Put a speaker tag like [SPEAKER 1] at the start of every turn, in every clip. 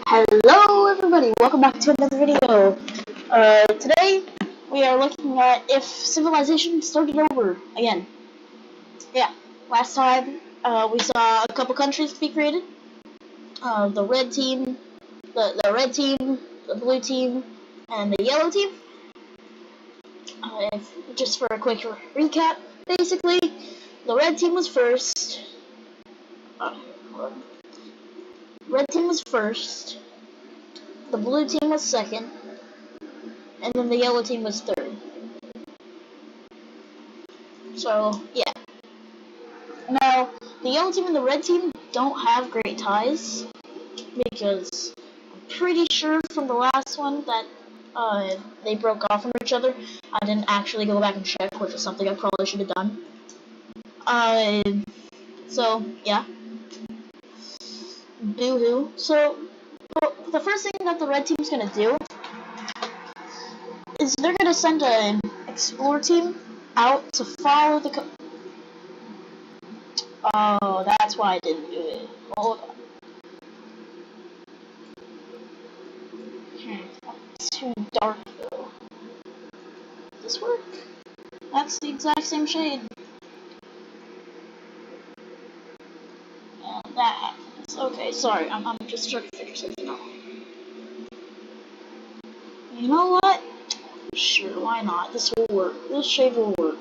[SPEAKER 1] Hello everybody, welcome back to another video. Today we are looking at if civilization started over again. Yeah, last time we saw a couple countries be created. The red team, the red team, the blue team, and the yellow team. Just for a quick recap, basically, the red team was first. Red team was first. The blue team was second. And then the yellow team was third. So, yeah. Now, the yellow team and the red team don't have great ties, because I'm pretty sure from the last one that they broke off from each other. I didn't actually go back and check, which is something I probably should have done. So, yeah. Boo-hoo. So, the first thing that the red team's gonna do is they're gonna send an explorer team out to follow the Oh, that's why I didn't do it. Hold on. It's too dark though. Does this work? That's the exact same shade. And that happens. Okay, sorry. I'm just trying to figure something out. You know what? Sure, why not? This will work. This shade will work.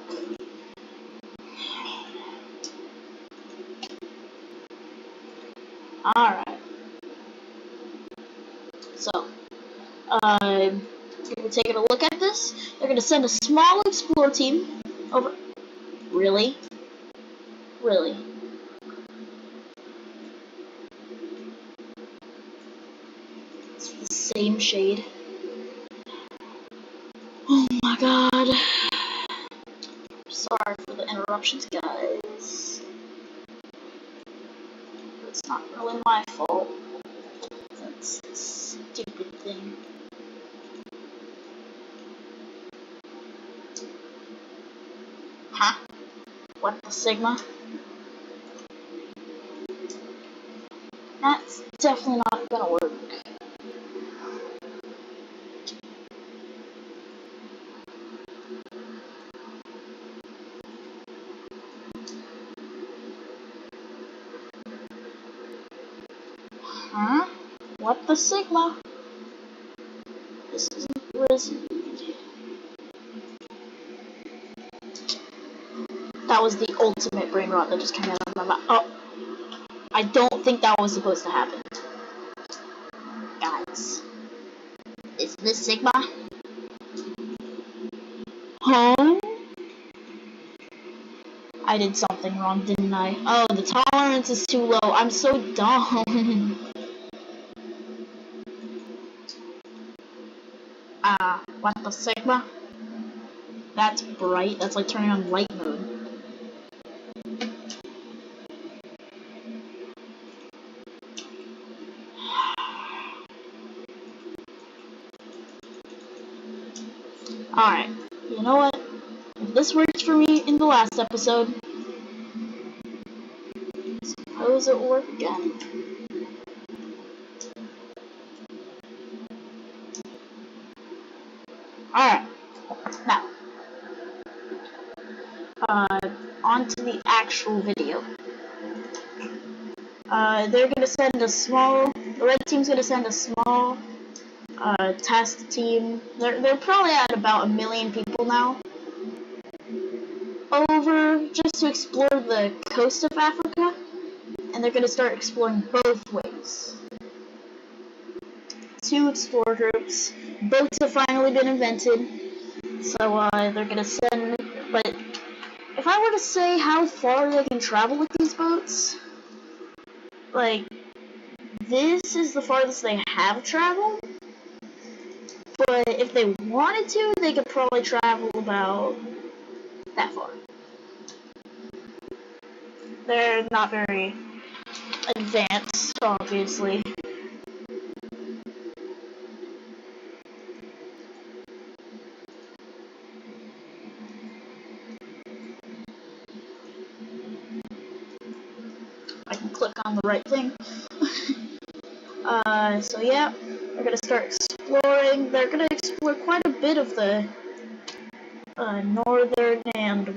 [SPEAKER 1] Alright. So, we're taking a look at this. They're gonna send a small explorer team over. Really? Really? It's the same shade. Oh my god. Sorry for the interruptions, guys. It's not really my fault. That's a stupid thing. Huh? What the Sigma? That's definitely not gonna work. Huh? What the Sigma? This isn't risen. That was the ultimate brain rot that just came out of my mouth. Oh. I don't think that was supposed to happen. Guys. Is this Sigma? Huh? I did something wrong, didn't I? Oh, the tolerance is too low. I'm so dumb. What the Sigma? That's bright. That's like turning on light mode. Alright. You know what? If this works for me in the last episode, suppose it will work again. Alright. Now. On to the actual video. They're gonna send a small. The red team's gonna send a small test team. They're probably at about 1 million people now. Over just to explore the coast of Africa, and they're gonna start exploring both ways. 2 explorer groups. Boats have finally been invented, so they're gonna send. But if I were to say how far they can travel with these boats, like, this is the farthest they have traveled. But if they wanted to, they could probably travel about that far. They're not very advanced, obviously. I can click on the right thing. So yeah, they're gonna start exploring. They're gonna explore quite a bit of the northern and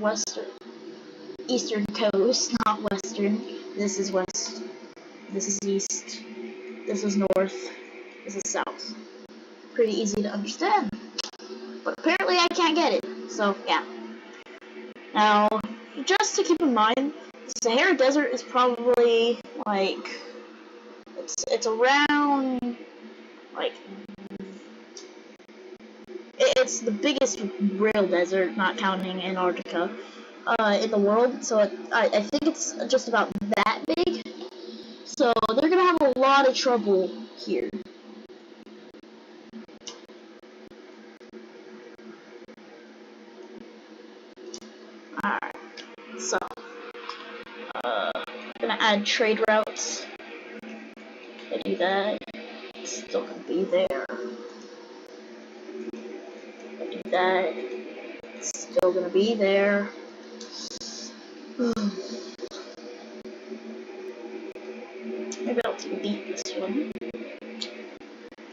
[SPEAKER 1] eastern coast, not western. This is west. This is east. This is north. This is south. Pretty easy to understand. But apparently I can't get it. So yeah. Now, just to keep in mind, the Sahara Desert is probably like it's around like it's the biggest real desert, not counting Antarctica, in the world. So I think it's just about that big. So they're gonna have a lot of trouble here. Alright, so gonna add trade routes. I do that. It's still gonna be there. I do that. It's still gonna be there. Maybe I'll delete this one.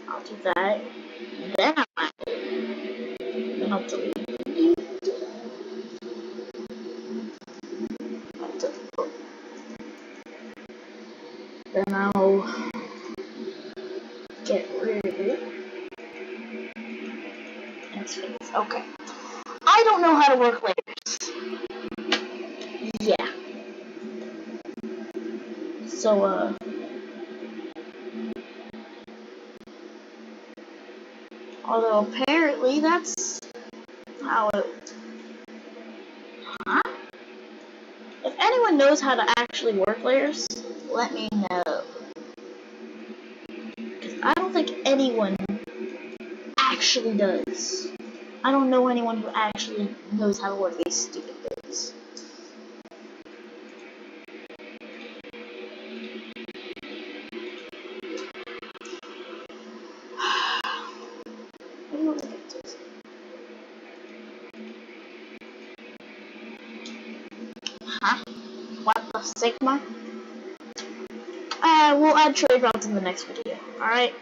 [SPEAKER 1] I'll do that. And then I'll delete. Then I'll get rid of it. Okay. I don't know how to work layers. Yeah. So, although apparently that's how it... Huh? If anyone knows how to actually work layers, let me know. Because I don't think anyone actually does. I don't know anyone who actually knows how to work these stupid things. Huh? What the Sigma? We'll add trade routes in the next video, alright?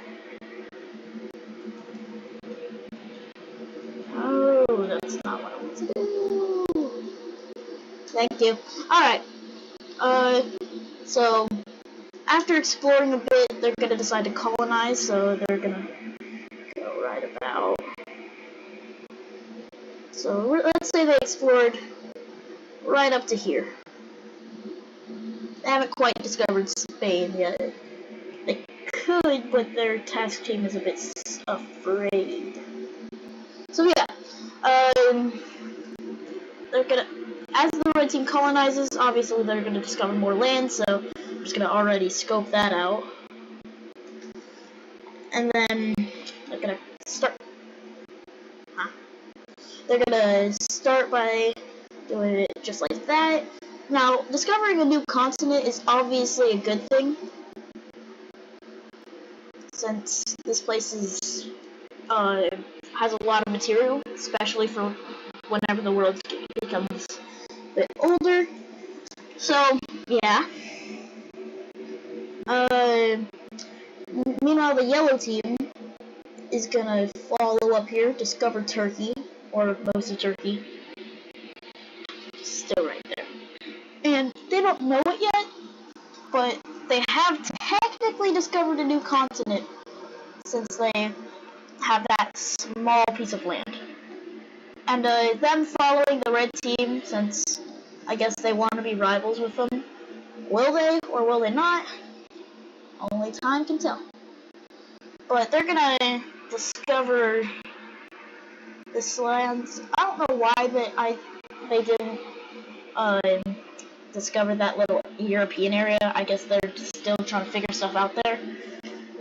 [SPEAKER 1] Oh, that's not what I want to do. Thank you. Alright. So, after exploring a bit, they're gonna decide to colonize, so they're gonna go right about... So, let's say they explored right up to here. They haven't quite discovered Spain yet. They could, but their task team is a bit afraid. So yeah, they're gonna, as the red team colonizes, obviously they're gonna discover more land, so I'm just gonna already scope that out. And then they're gonna start. They're gonna start by doing it just like that. Now, discovering a new continent is obviously a good thing, since this place is has a lot of material, especially for whenever the world becomes a bit older. So, yeah. Meanwhile, the yellow team is gonna follow up here, discover Turkey, or most of Turkey. Still right there. And they don't know it yet, but they have technically discovered a new continent, since they have that small piece of land. And them following the red team, since I guess they want to be rivals with them. Will they or will they not? Only time can tell. But they're gonna discover this land. I don't know why they didn't discover that little European area. I guess they're still trying to figure stuff out there.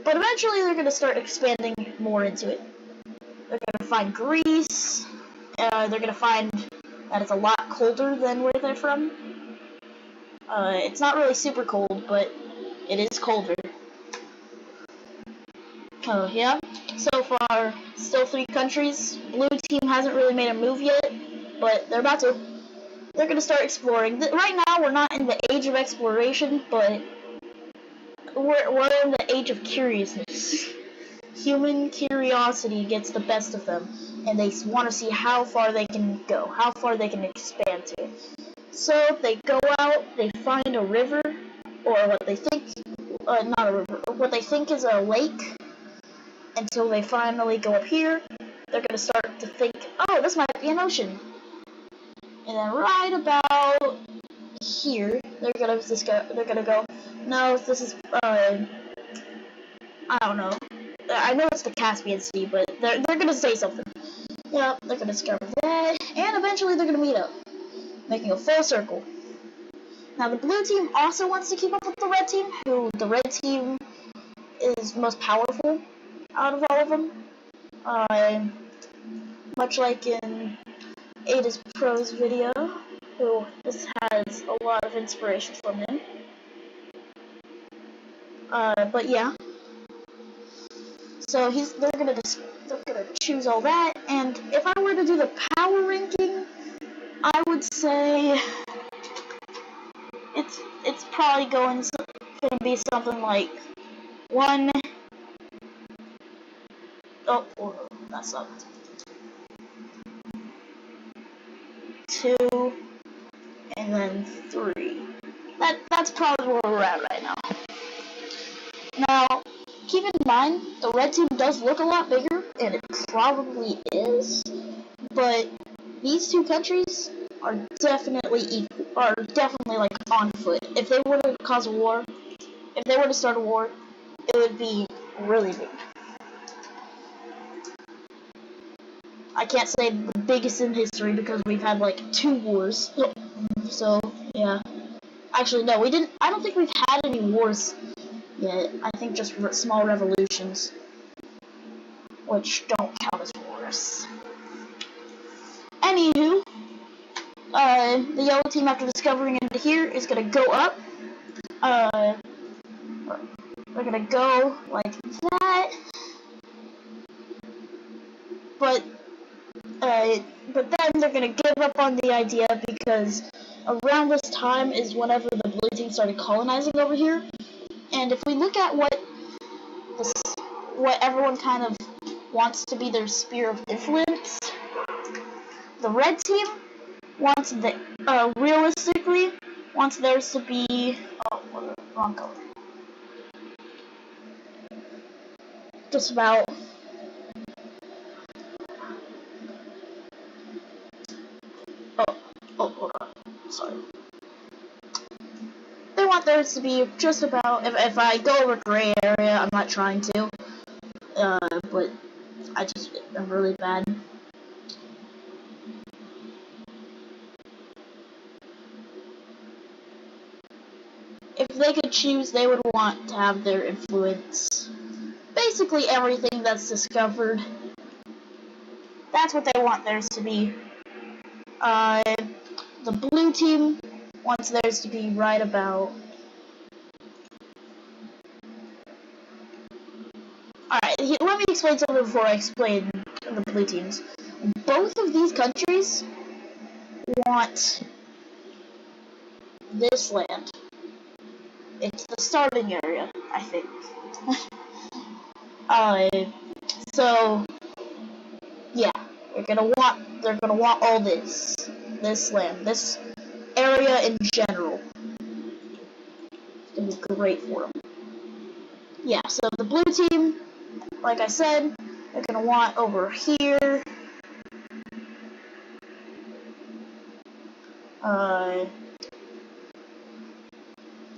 [SPEAKER 1] But eventually they're gonna start expanding more into it. They're gonna find Greece. They're gonna find that it's a lot colder than where they're from. It's not really super cold, but it is colder. Oh, yeah. So far, still 3 countries. Blue team hasn't really made a move yet, but they're about to. They're gonna start exploring. Right now, we're not in the age of exploration, but we're in the age of curiousness. Human curiosity gets the best of them, and they want to see how far they can go, how far they can expand to. So they go out, they find a river, or what they think, not a river, what they think is a lake, until they finally go up here. They're gonna start to think, oh, this might be an ocean. And then right about here, they're gonna go, no, this is, I don't know. I know it's the Caspian Sea, but they're gonna say something. Yeah, they're gonna discover that, and eventually they're gonna meet up, making a full circle. Now the blue team also wants to keep up with the red team, who the red team is most powerful out of all of them. Much like in Ada's Pro's video, who this has a lot of inspiration from him. But yeah. So they're gonna choose all that, and if I were to do the power ranking, I would say it's probably gonna be something like 1. Oh, that sucked. 2, and then 3. That's probably where we're at right now. Now, keep in mind, the red team does look a lot bigger, and it probably is, but these two countries are definitely like on foot. If they were to cause a war, if they were to start a war, it would be really big. I can't say the biggest in history because we've had like 2 wars. So, yeah. Actually, no, we didn't. I don't think we've had any wars yet. I think just small revolutions, which don't count as wars. Anywho, the yellow team, after discovering into here, is gonna go up. They're gonna go like that. But then they're gonna give up on the idea because around this time is whenever the blue team started colonizing over here. And if we look at what everyone kind of wants to be their sphere of influence, the red team wants realistically wants theirs to be wrong color. Just about. Hold on. Sorry. They want theirs to be just about. If I go over gray area, I'm not trying to. But I'm really bad. If they could choose, they would want to have their influence. Basically everything that's discovered. That's what they want theirs to be. The blue team wants theirs to be right about. Alright, let me explain something before I explain the blue teams. Both of these countries want this land. It's the starting area, I think. So yeah, they're gonna want all this land, this area in general. It's gonna be great for them. Yeah, so the blue team, like I said, they're gonna want over here.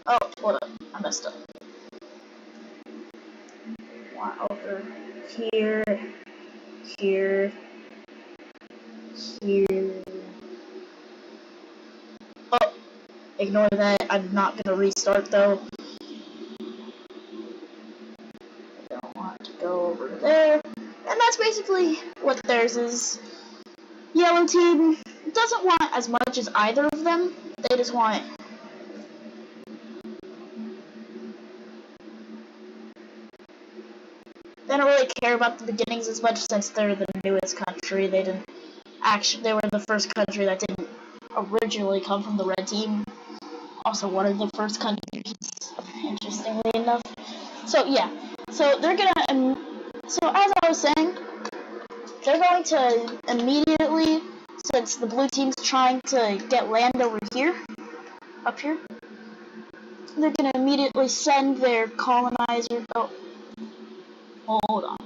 [SPEAKER 1] Oh, hold up, I messed up. Want over here, here. Oh, ignore that. I'm not gonna restart though. I don't want to go over there. And that's basically what theirs is. Yellow team doesn't want as much as either of them. They just want. They don't really care about the beginnings as much since they're the newest country. They were the first country that didn't originally come from the red team. Also one of the first countries, interestingly enough. So yeah, so they're gonna. So as I was saying, they're going to immediately, since the blue team's trying to get land over here, up here, they're gonna immediately send their colonizer. Oh, hold on.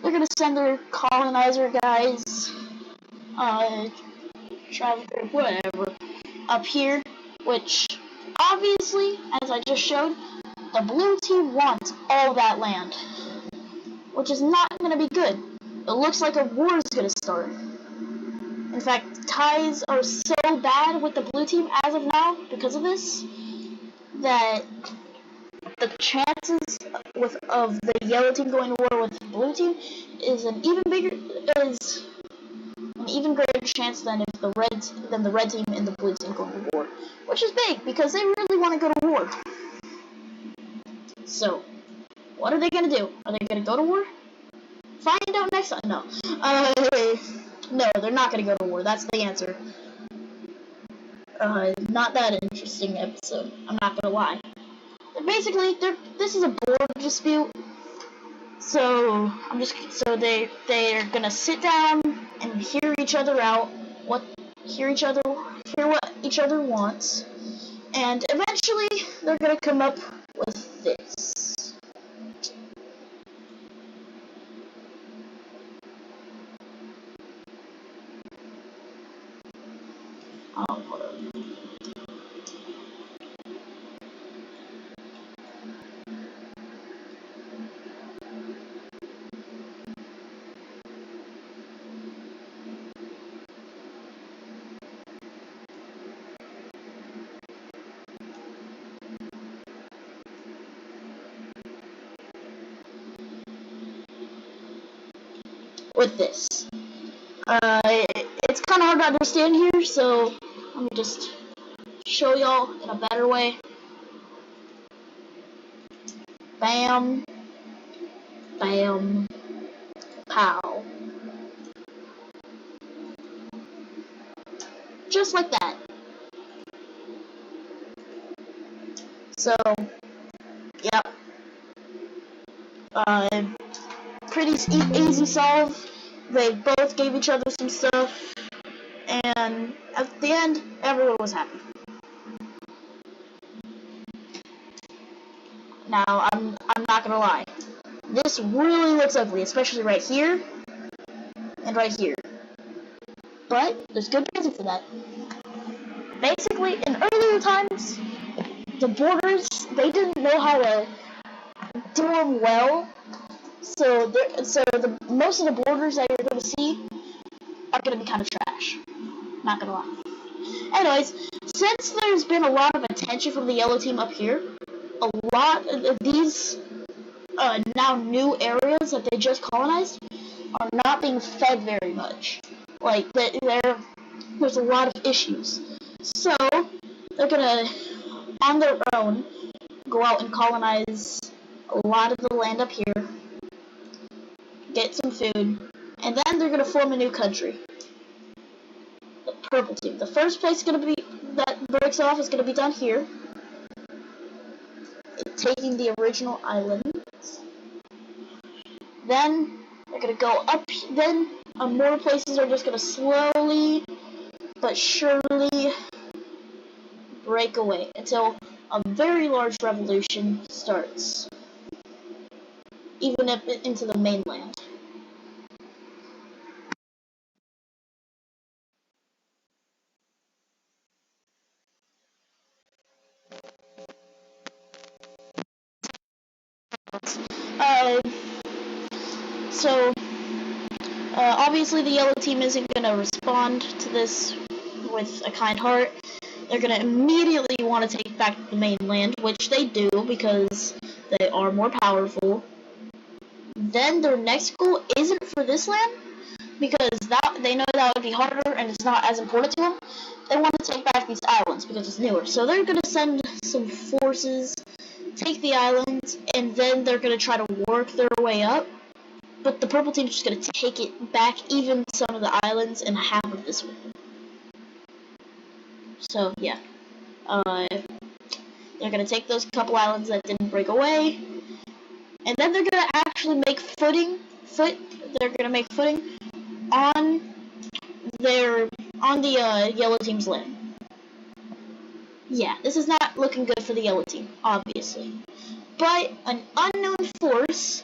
[SPEAKER 1] They're gonna send their colonizer guys, travel whatever, up here, which obviously, as I just showed, the blue team wants all that land, which is not going to be good. It looks like a war is going to start. In fact, ties are so bad with the blue team as of now because of this that the chances of the yellow team going to war with the blue team is an even greater chance than the red team and the blue team going to war, which is big because they really want to go to war. So, what are they going to do? Are they going to go to war? Find out next time. No. No, they're not going to go to war. That's the answer. Not that interesting episode. I'm not going to lie. Basically, this is a board dispute. So they're going to sit down and hear each other out. Hear what each other wants. And eventually, they're going to come up with this. Hold on. With this. It's kind of hard to understand here, so let me just show y'all in a better way. Bam. Bam. Pow. Just like that. So, yep. Pretty easy solve. They both gave each other some stuff, and at the end, everyone was happy. Now, I'm not gonna lie. This really looks ugly, especially right here and right here. But there's good reason for that. Basically, in earlier times, the borders, they didn't know how to do them well. So most of the borders that you're going to see are going to be kind of trash. Not going to lie. Anyways, since there's been a lot of attention from the yellow team up here, a lot of these now new areas that they just colonized are not being fed very much. Like, there's a lot of issues. So, they're going to, on their own, go out and colonize a lot of the land up here, get some food, and then they're going to form a new country. The purple team. The first place that breaks off is going to be down here, taking the original islands. Then they're going to go up. Then more places are just going to slowly but surely break away until a very large revolution starts, even up into the mainland. Obviously the yellow team isn't going to respond to this with a kind heart. They're going to immediately want to take back the mainland, which they do because they are more powerful. Then their next goal isn't for this land, because they know that would be harder and it's not as important to them. They want to take back these islands because it's newer. So they're going to send some forces, take the islands, and then they're going to try to work their way up. But the purple team is just going to take it back, even some of the islands, and half of this one. So, yeah. They're gonna take those couple islands that didn't break away, and then they're gonna actually make footing on the yellow team's land. Yeah, this is not looking good for the yellow team, obviously. But an unknown force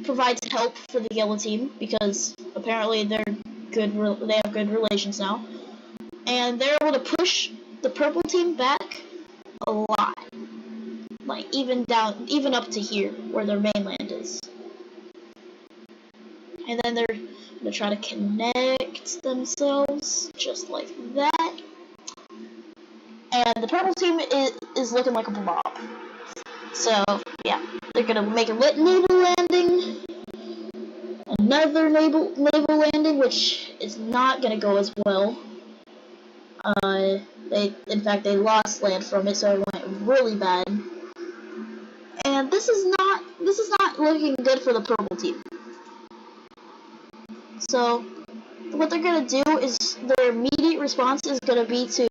[SPEAKER 1] provides help for the yellow team because apparently they have good relations now, and they're able to push the purple team back a lot, like even up to here where their mainland is. And then they're gonna try to connect themselves just like that. And the purple team is looking like a blob. So yeah, they're gonna make a naval landing, another naval landing, which is not gonna go as well. In fact they lost land from it, so it went really bad. And this is not looking good for the purple team. So what they're gonna do is their immediate response is gonna be to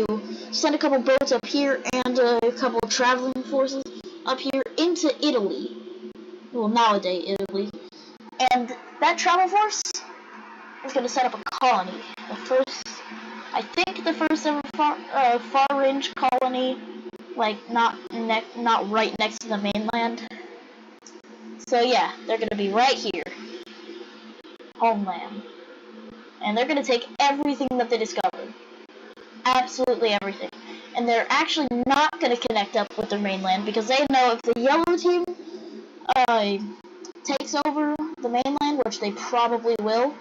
[SPEAKER 1] send a couple boats up here and a couple traveling forces up here into Italy. Well, nowadays Italy. And that travel force is gonna set up a colony. I think the first ever far range colony, like not right next to the mainland. So yeah, they're gonna be right here, homeland, and they're gonna take everything that they discovered, absolutely everything. And they're actually not gonna connect up with their mainland because they know if the yellow team takes over the mainland, which they probably will,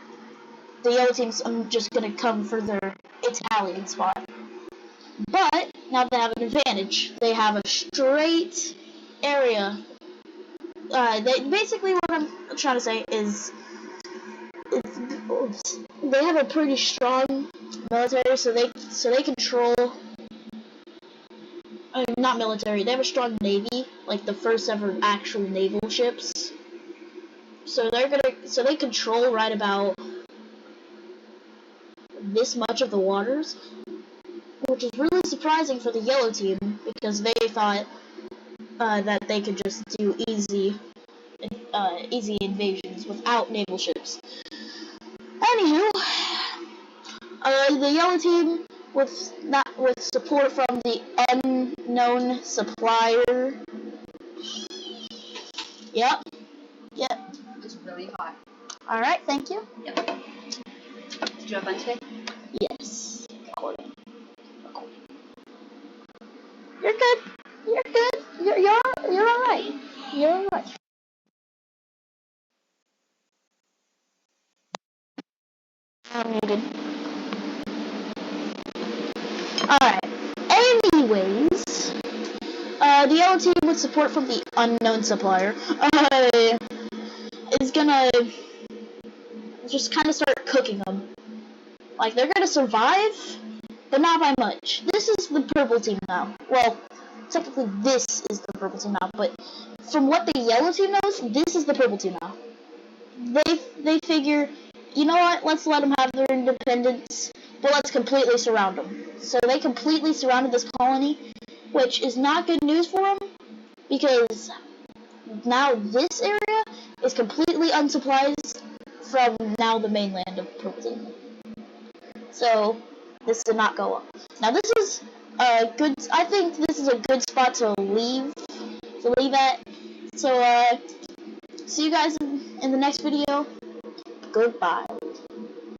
[SPEAKER 1] the yellow team's just gonna come for their Italian spot. But now they have an advantage. They have a straight area. Basically, what I'm trying to say is, they have a pretty strong military, so they control. Not military. They have a strong navy, like the first ever actual naval ships. So they control right about this much of the waters, which is really surprising for the yellow team because they thought that they could just do easy invasions without naval ships. Anywho, the yellow team with support from the unknown supplier. Yep.
[SPEAKER 2] It's really hot.
[SPEAKER 1] All right, thank you.
[SPEAKER 2] Yep. Did you have fun today?
[SPEAKER 1] Yes. Recording. You're good. You're all right. You're all right. I'm muted. Alright. Anyways, the yellow team with support from the unknown supplier is gonna just kind of start cooking them. Like, they're gonna survive, but not by much. This is the purple team now. Well, technically this is the purple team now, but from what the yellow team knows, this is the purple team now. They figure, you know what, let's let them have their independence, but let's completely surround them. So they completely surrounded this colony, which is not good news for them, because now this area is completely unsupplied from now the mainland of Purple Team. So this did not go up. Now this is a good, I think this is a good spot to leave at. So see you guys in the next video. Goodbye.